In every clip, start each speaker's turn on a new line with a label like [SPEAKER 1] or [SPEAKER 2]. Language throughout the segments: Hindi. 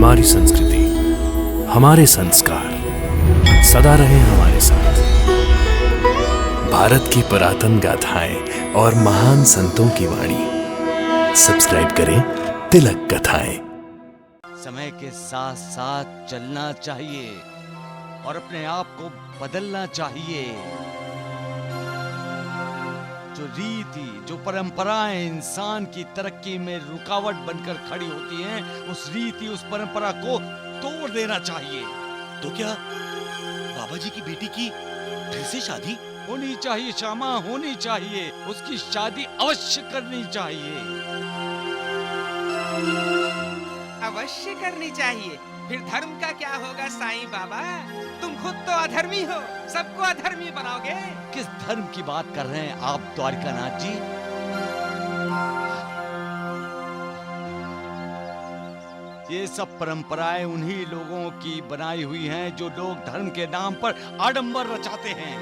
[SPEAKER 1] हमारी संस्कृति, हमारे संस्कार सदा रहे हमारे साथ। भारत की पुरातन गाथाएं और महान संतों की वाणी। सब्सक्राइब करें तिलक कथाएं।
[SPEAKER 2] समय के साथ साथ चलना चाहिए और अपने आप को बदलना चाहिए। जो रीति, जो परंपराएं इंसान की तरक्की में रुकावट बनकर खड़ी होती हैं, उस रीति, उस परंपरा को तोड़ देना चाहिए।
[SPEAKER 3] तो क्या बाबा जी की बेटी की फिर से शादी
[SPEAKER 2] होनी चाहिए श्यामा, होनी चाहिए। उसकी शादी अवश्य करनी चाहिए।
[SPEAKER 4] अवश्य करनी चाहिए। फिर धर्म का क्या होगा साईं बाबा? तुम खुद तो अधर्मी हो, सबको अधर्मी बनाओगे।
[SPEAKER 2] किस धर्म की बात कर रहे हैं आप द्वारिकानाथ जी? ये सब परंपराएं उन्हीं लोगों की बनाई हुई हैं जो लोग धर्म के नाम पर आडंबर रचाते हैं।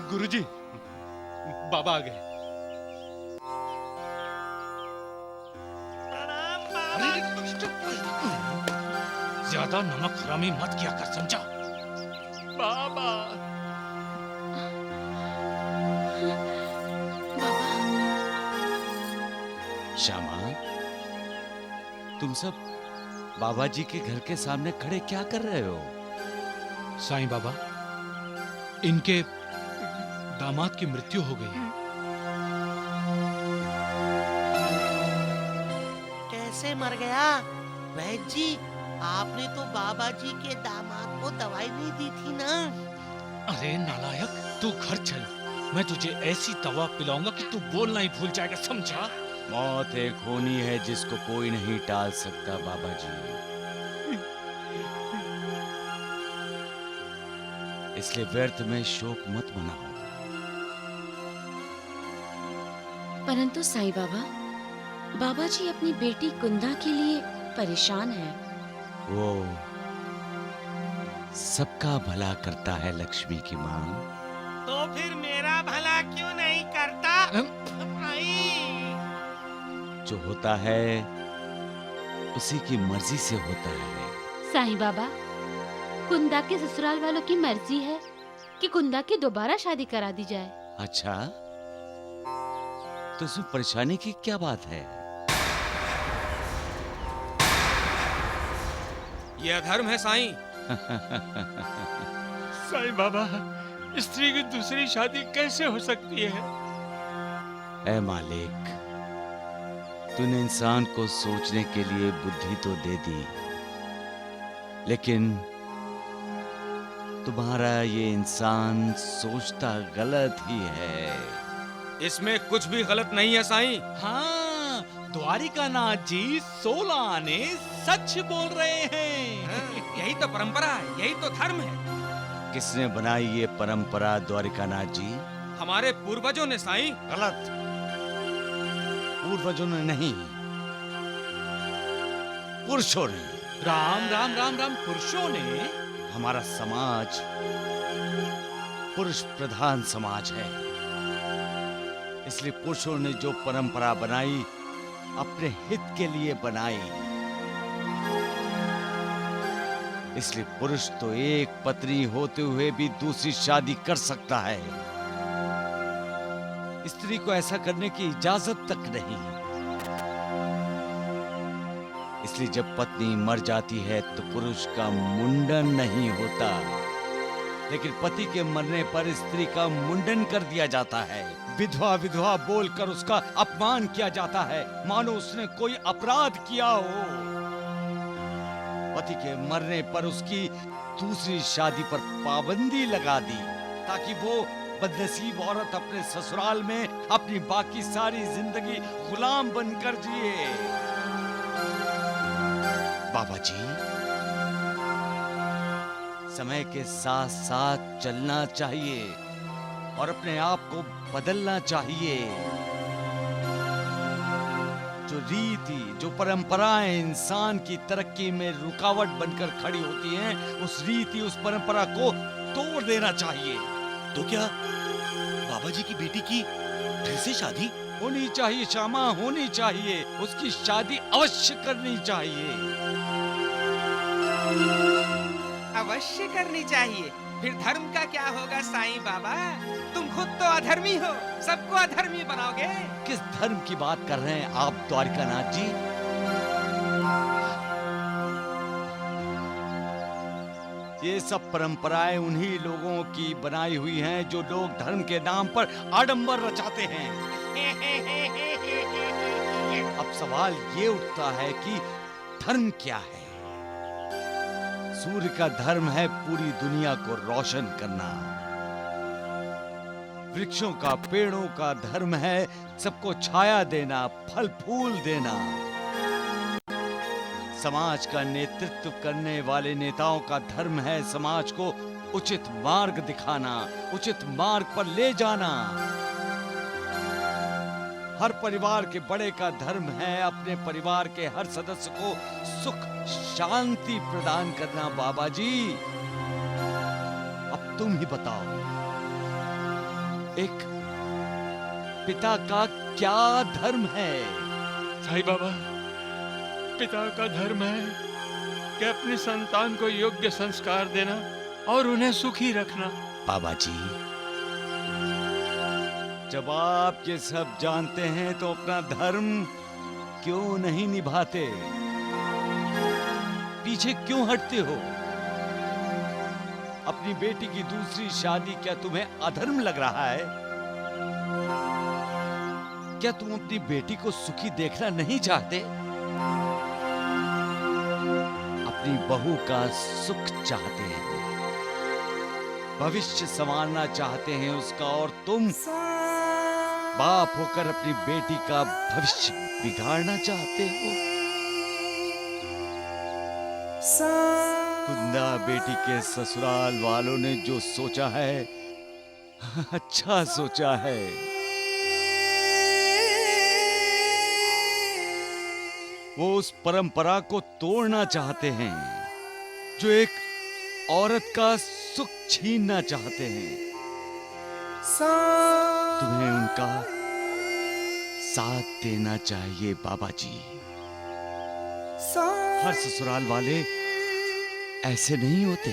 [SPEAKER 3] गुरुजी, बाबा आ गए।
[SPEAKER 5] ज्यादा नमक हरामी मत किया कर, समझा?
[SPEAKER 3] बाबा
[SPEAKER 2] श्यामा, तुम सब बाबा जी के घर के सामने खड़े क्या कर रहे हो?
[SPEAKER 5] साईं बाबा, इनके दामाद की मृत्यु हो गई है।
[SPEAKER 6] कैसे मर गया? वैद्य जी, आपने तो बाबा जी के दामाद को दवाई नहीं दी थी ना?
[SPEAKER 5] अरे नालायक, तू घर चल, मैं तुझे ऐसी दवा पिलाऊंगा कि तू बोलना ही भूल जाएगा, समझा?
[SPEAKER 2] मौत एक होनी है जिसको कोई नहीं टाल सकता बाबा जी। इसलिए व्यर्थ में शोक मत मनाओ।
[SPEAKER 7] परंतु साईं बाबा, बाबा जी अपनी बेटी कुंदा के लिए परेशान हैं।
[SPEAKER 2] वो सबका भला करता है लक्ष्मी की मां।
[SPEAKER 4] तो फिर मेरा भला क्यों नहीं करता?
[SPEAKER 2] जो होता है उसी की मर्जी से होता है।
[SPEAKER 7] साईं बाबा, कुंदा के ससुराल वालों की मर्जी है कि कुंदा की दोबारा शादी करा दी जाए।
[SPEAKER 2] अच्छा, तो इसमें परेशानी की क्या बात है?
[SPEAKER 4] ये अधर्म है साईं।
[SPEAKER 5] साईं बाबा, स्त्री की दूसरी शादी कैसे हो सकती है?
[SPEAKER 2] ऐ मालिक, तूने इंसान को सोचने के लिए बुद्धि तो दे दी, लेकिन तुम्हारा ये इंसान सोचता गलत ही है।
[SPEAKER 4] इसमें कुछ भी गलत नहीं है साईं।
[SPEAKER 5] हाँ, द्वारिकानाथ जी 16 आने सच बोल रहे हैं।
[SPEAKER 4] यही तो परंपरा है, यही तो धर्म है।
[SPEAKER 2] किसने बनाई ये परंपरा द्वारिकानाथ जी?
[SPEAKER 4] हमारे पूर्वजों ने साईं।
[SPEAKER 2] गलत, पूर्वजों ने नहीं, पुरुषों ने।
[SPEAKER 5] राम राम राम राम, पुरुषों ने?
[SPEAKER 2] हमारा समाज पुरुष प्रधान समाज है, इसलिए पुरुषों ने जो परंपरा बनाई अपने हित के लिए बनाई। इसलिए पुरुष तो एक पत्नी होते हुए भी दूसरी शादी कर सकता है, स्त्री को ऐसा करने की इजाजत तक नहीं। इसलिए जब पत्नी मर जाती है तो पुरुष का मुंडन नहीं होता, लेकिन पति के मरने पर स्त्री का मुंडन कर दिया जाता है। विधवा विधवा बोलकर उसका अपमान किया जाता है, मानो उसने कोई अपराध किया हो। पति के मरने पर उसकी दूसरी शादी पर पाबंदी लगा दी, ताकि वो बदनसीब औरत अपने ससुराल में अपनी बाकी सारी जिंदगी गुलाम बनकर जिए। बाबा जी, समय के साथ साथ चलना चाहिए और अपने आप को बदलना चाहिए। जो जो रीति, जो परंपराएं इंसान की तरक्की में रुकावट बनकर खड़ी होती हैं, उस रीति, उस परंपरा को तोड़ देना चाहिए।
[SPEAKER 3] तो क्या बाबा जी की बेटी की फिर से शादी?
[SPEAKER 2] होनी चाहिए श्यामा, होनी चाहिए। उसकी शादी अवश्य करनी चाहिए।
[SPEAKER 4] अवश्य करनी चाहिए। फिर धर्म का क्या होगा साईं बाबा? तुम खुद तो अधर्मी हो, सबको अधर्मी बनाओगे।
[SPEAKER 2] किस धर्म की बात कर रहे हैं आप द्वारिकानाथ जी? ये सब परंपराएं उन्हीं लोगों की बनाई हुई हैं जो लोग धर्म के नाम पर आडंबर रचाते हैं। अब सवाल ये उठता है कि धर्म क्या है? सूर्य का धर्म है पूरी दुनिया को रोशन करना। वृक्षों का, पेड़ों का धर्म है सबको छाया देना, फल फूल देना। समाज का नेतृत्व करने वाले नेताओं का धर्म है समाज को उचित मार्ग दिखाना, उचित मार्ग पर ले जाना। हर परिवार के बड़े का धर्म है अपने परिवार के हर सदस्य को सुख शांति प्रदान करना। बाबा जी, अब तुम ही बताओ, एक पिता का क्या धर्म है?
[SPEAKER 5] साईं बाबा, पिता का धर्म है कि अपनी संतान को योग्य संस्कार देना और उन्हें सुखी रखना।
[SPEAKER 2] बाबा जी, जब आप ये सब जानते हैं तो अपना धर्म क्यों नहीं निभाते? पीछे क्यों हटते हो? अपनी बेटी की दूसरी शादी क्या तुम्हें अधर्म लग रहा है? क्या तुम अपनी बेटी को सुखी देखना नहीं चाहते? अपनी बहू का सुख चाहते हैं, भविष्य संवारना चाहते हैं उसका, और तुम बाप होकर अपनी बेटी का भविष्य बिगाड़ना चाहते हो। कुंदा बेटी के ससुराल वालों ने जो सोचा है, अच्छा सोचा है। वो उस परंपरा को तोड़ना चाहते हैं जो एक औरत का सुख छीनना चाहते हैं। तुम्हें उनका साथ देना चाहिए बाबा जी। हर ससुराल वाले ऐसे नहीं होते।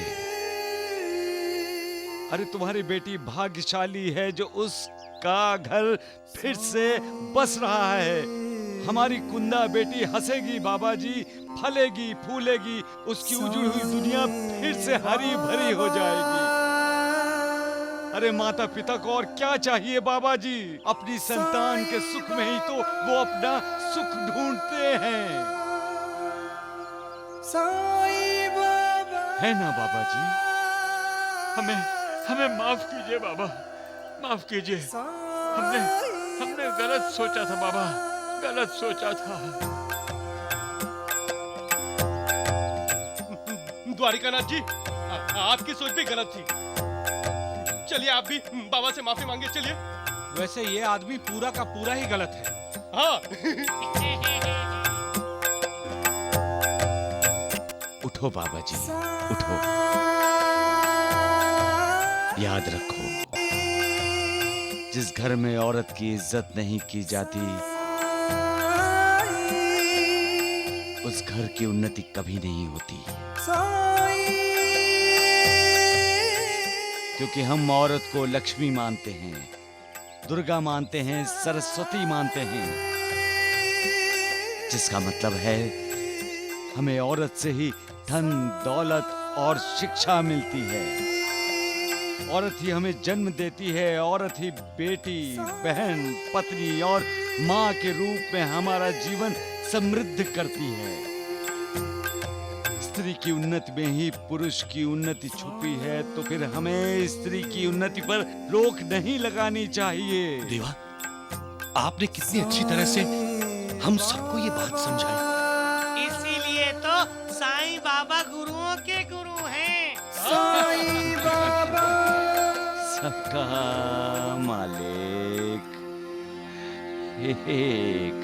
[SPEAKER 2] अरे तुम्हारी बेटी भाग्यशाली है जो उसका घर फिर से बस रहा है। हमारी कुंदा बेटी हंसेगी बाबा जी, फलेगी फूलेगी, उसकी उजड़ी हुई दुनिया फिर से हरी भरी हो जाएगी। अरे माता पिता को और क्या चाहिए बाबा जी? अपनी संतान के सुख में ही तो वो अपना सुख ढूंढते हैं, है ना बाबा जी?
[SPEAKER 5] हमें माफ कीजिए बाबा, माफ कीजिए। हमने गलत सोचा था बाबा, गलत सोचा था।
[SPEAKER 8] द्वारिकानाथ जी, आपकी सोच भी गलत थी। चलिए आप भी बाबा से माफी मांगिए। चलिए।
[SPEAKER 4] वैसे ये आदमी पूरा का पूरा ही गलत है।
[SPEAKER 8] हाँ।
[SPEAKER 2] उठो बाबा जी, उठो। याद रखो, जिस घर में औरत की इज्जत नहीं की जाती, उस घर की उन्नति कभी नहीं होती। क्योंकि हम औरत को लक्ष्मी मानते हैं, दुर्गा मानते हैं, सरस्वती मानते हैं, जिसका मतलब है हमें औरत से ही धन, दौलत और शिक्षा मिलती है। औरत ही हमें जन्म देती है, औरत ही बेटी, बहन, पत्नी और माँ के रूप में हमारा जीवन समृद्ध करती है। स्त्री की उन्नति में ही पुरुष की उन्नति छुपी है, तो फिर हमें स्त्री की उन्नति पर रोक नहीं लगानी चाहिए।
[SPEAKER 3] देवा, आपने कितनी अच्छी तरह से हम सबको ये बात समझाई।
[SPEAKER 6] इसीलिए तो साईं बाबा गुरुओं के गुरु हैं।
[SPEAKER 4] साईं बाबा
[SPEAKER 2] सबका मालिक एक।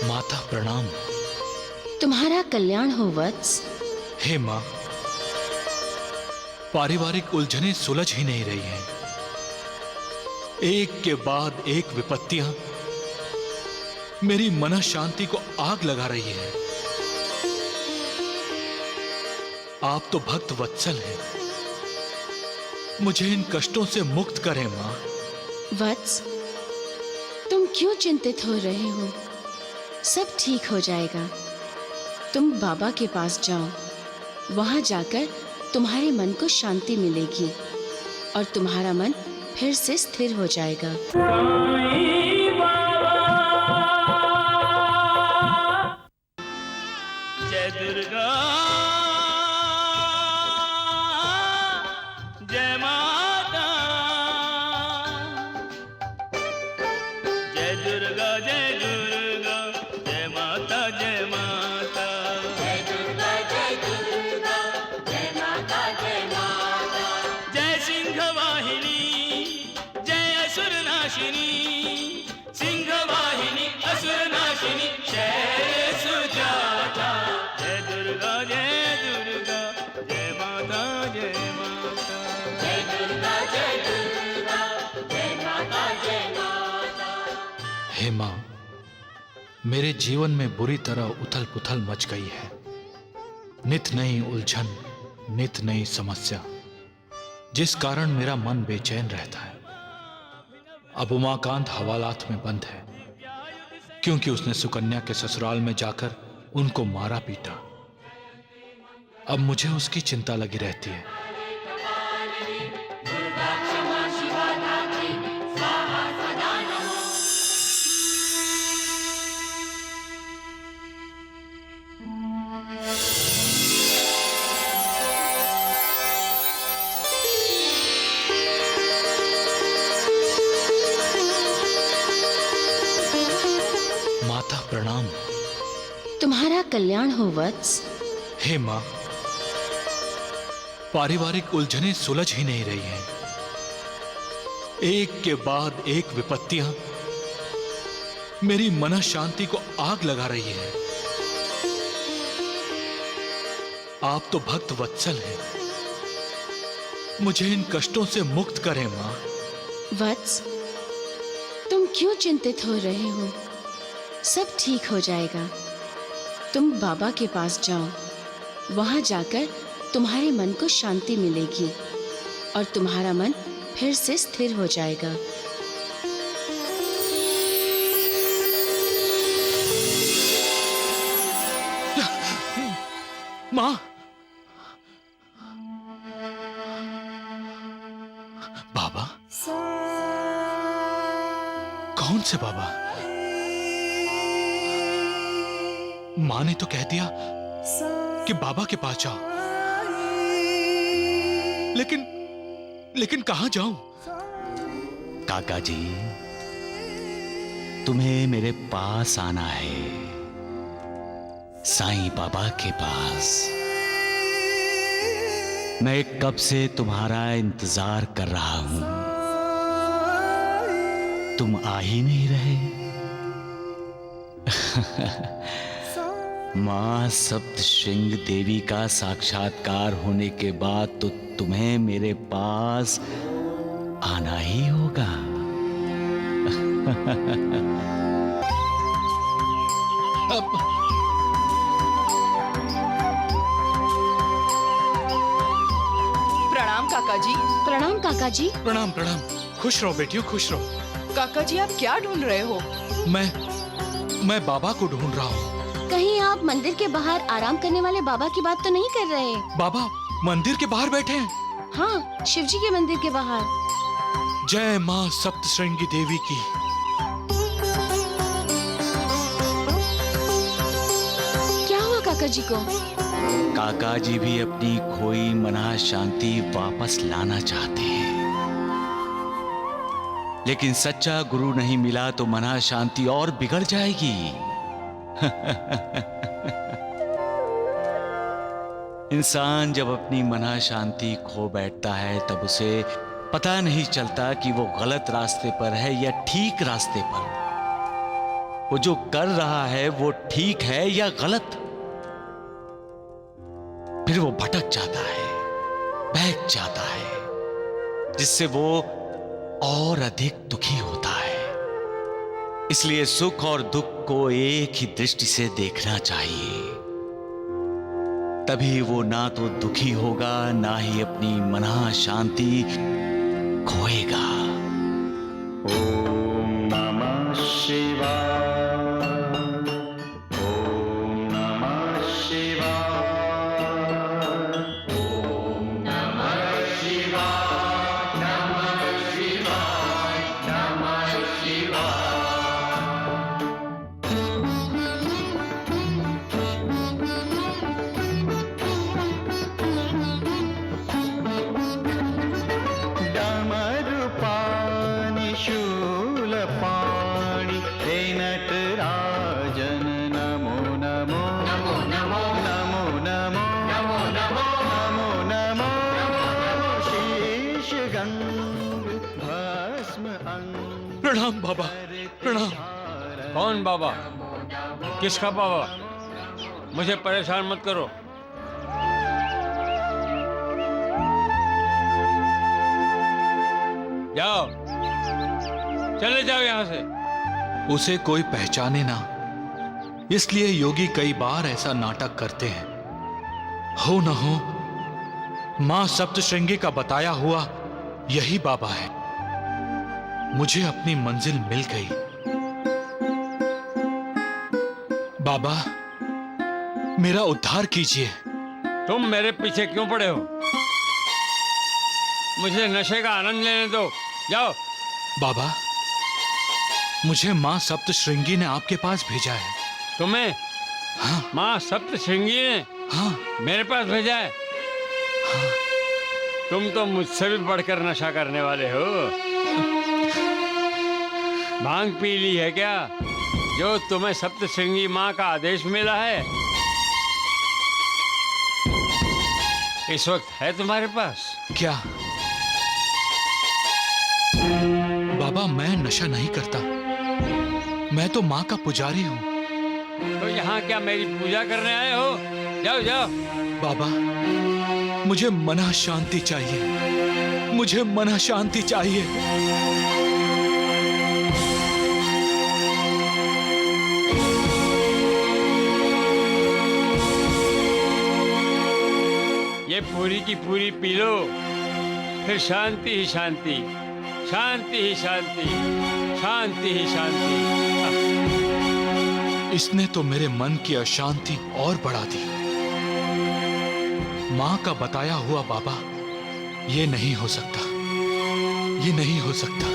[SPEAKER 3] माता प्रणाम।
[SPEAKER 7] तुम्हारा कल्याण हो वत्स।
[SPEAKER 3] हे माँ, पारिवारिक उलझनें सुलझ ही नहीं रही हैं। एक के बाद एक विपत्तियां मेरी मन शांति को आग लगा रही है। आप तो भक्त वत्सल हैं, मुझे इन कष्टों से मुक्त करें माँ।
[SPEAKER 7] वत्स, तुम क्यों चिंतित हो रहे हो? सब ठीक हो जाएगा। तुम बाबा के पास जाओ, वहां जाकर तुम्हारे मन को शांति मिलेगी और तुम्हारा मन फिर से स्थिर हो जाएगा।
[SPEAKER 5] जय दुर्गा, जय माता, जय दुर्गा, जय दुर्गा, जय माता, जय माता, जय दुर्गा, जय दुर्गा, जय माता, जय माता, जय सिंह वाहिनी, जय असुर नाशिनी, सिंह वाहिनी, असुर नाशिनी, जय सुजाता, जय दुर्गा, जय दुर्गा, जय माता, जय माता, जय दुर्गा, जय दुर्गा, जय माता, जय माता।
[SPEAKER 3] हे माँ, मेरे जीवन में बुरी तरह उथल पुथल मच गई है। नित नई उलझन, नित नई समस्या, जिस कारण मेरा मन बेचैन रहता है। अब उमाकांत हवालात में बंद है, क्योंकि उसने सुकन्या के ससुराल में जाकर उनको मारा पीटा। अब मुझे उसकी चिंता लगी रहती है। माता प्रणाम।
[SPEAKER 7] तुम्हारा कल्याण हो वत्स।
[SPEAKER 3] हे माँ, पारिवारिक उलझनें सुलझ ही नहीं रही हैं। एक के बाद एक विपत्तियां मेरी मन शांति को आग लगा रही है। आप तो भक्त वत्सल हैं, मुझे इन कष्टों से मुक्त करें माँ।
[SPEAKER 7] वत्स, तुम क्यों चिंतित हो रहे हो? सब ठीक हो जाएगा। तुम बाबा के पास जाओ, वहां जाकर तुम्हारे मन को शांति मिलेगी और तुम्हारा मन फिर से स्थिर हो जाएगा।
[SPEAKER 3] माँ, बाबा? कौन से बाबा? माँ ने तो कह दिया कि बाबा के पास जाओ, लेकिन कहां जाऊं?
[SPEAKER 2] काका जी, तुम्हें मेरे पास आना है, साईं बाबा के पास। मैं कब से तुम्हारा इंतजार कर रहा हूं, तुम आ ही नहीं रहे। मां सप्तशृंग देवी का साक्षात्कार होने के बाद तो तुम्हें मेरे पास आना ही होगा।
[SPEAKER 9] प्रणाम काका जी।
[SPEAKER 7] प्रणाम काका जी।
[SPEAKER 3] प्रणाम प्रणाम। खुश रहो बेटियों, खुश रहो।
[SPEAKER 9] काका जी, आप क्या ढूंढ रहे हो?
[SPEAKER 3] मैं बाबा को ढूंढ रहा हूँ।
[SPEAKER 7] कहीं आप मंदिर के बाहर आराम करने वाले बाबा की बात तो नहीं कर रहे?
[SPEAKER 3] बाबा मंदिर के बाहर बैठे हैं?
[SPEAKER 7] हाँ, शिव जी के मंदिर के बाहर।
[SPEAKER 3] जय माँ सप्तश्रृंगी देवी की।
[SPEAKER 7] क्या हुआ काका जी को?
[SPEAKER 2] काका जी भी अपनी खोई मना शांति वापस लाना चाहते हैं। लेकिन सच्चा गुरु नहीं मिला तो मना शांति और बिगड़ जाएगी। इंसान जब अपनी मना शांति खो बैठता है तब उसे पता नहीं चलता कि वो गलत रास्ते पर है या ठीक रास्ते पर। वो जो कर रहा है वो ठीक है या गलत। फिर वो भटक जाता है, बहक जाता है, जिससे वो और अधिक दुखी होता है। इसलिए सुख और दुख को एक ही दृष्टि से देखना चाहिए, तभी वो ना तो दुखी होगा ना ही अपनी मना शांति खोएगा।
[SPEAKER 10] ओम नमः शिवाय। ओम नमः शिवाय। ओम नमः शिवाय। नमः शिवाय। नमः शिवाय। डमरुपाणि शूलपाणि हे नटराजन नमो नमो। नमो नमो। नमो नमो। नमो नमो। नमो नमो। शीश गंग भस्म अंग।
[SPEAKER 3] प्रणाम बाबा, प्रणाम।
[SPEAKER 5] कौन बाबा? किसका बाबा? मुझे परेशान मत करो। जाओ, चले जाओ यहां से।
[SPEAKER 3] उसे कोई पहचाने ना, इसलिए योगी कई बार ऐसा नाटक करते हैं। हो न हो, मां सप्तशृंगी का बताया हुआ यही बाबा है। मुझे अपनी मंजिल मिल गई। बाबा, मेरा उद्धार कीजिए।
[SPEAKER 5] तुम मेरे पीछे क्यों पड़े हो? मुझे नशे का आनंद लेने दो। जाओ।
[SPEAKER 3] बाबा, मुझे मां सप्तशृंगी ने आपके पास भेजा है।
[SPEAKER 5] तुम्हें?
[SPEAKER 3] हाँ।
[SPEAKER 5] माँ सप्तशृंगी ने?
[SPEAKER 3] हाँ।
[SPEAKER 5] मेरे पास भेजा है?
[SPEAKER 3] हाँ।
[SPEAKER 5] तुम तो मुझसे भी बढ़कर नशा करने वाले हो। भांग पी ली है क्या, जो तुम्हें सप्तशृंगी माँ का आदेश मिला है? इस वक्त है तुम्हारे पास?
[SPEAKER 3] क्या? बाबा, मैं नशा नहीं करता। मैं तो माँ का पुजारी हूँ।
[SPEAKER 5] तो यहाँ क्या मेरी पूजा करने आए हो? जाओ जाओ।
[SPEAKER 3] बाबा, मुझे मना शांति चाहिए। मुझे मना शांति चाहिए।
[SPEAKER 5] ये पूरी की पूरी पी लो, फिर शांति ही शांति, शांति ही शांति, शांति ही शांति।
[SPEAKER 3] इसने तो मेरे मन की अशांति और बढ़ा दी। माँ का बताया हुआ बाबा, ये नहीं हो सकता, ये नहीं हो सकता।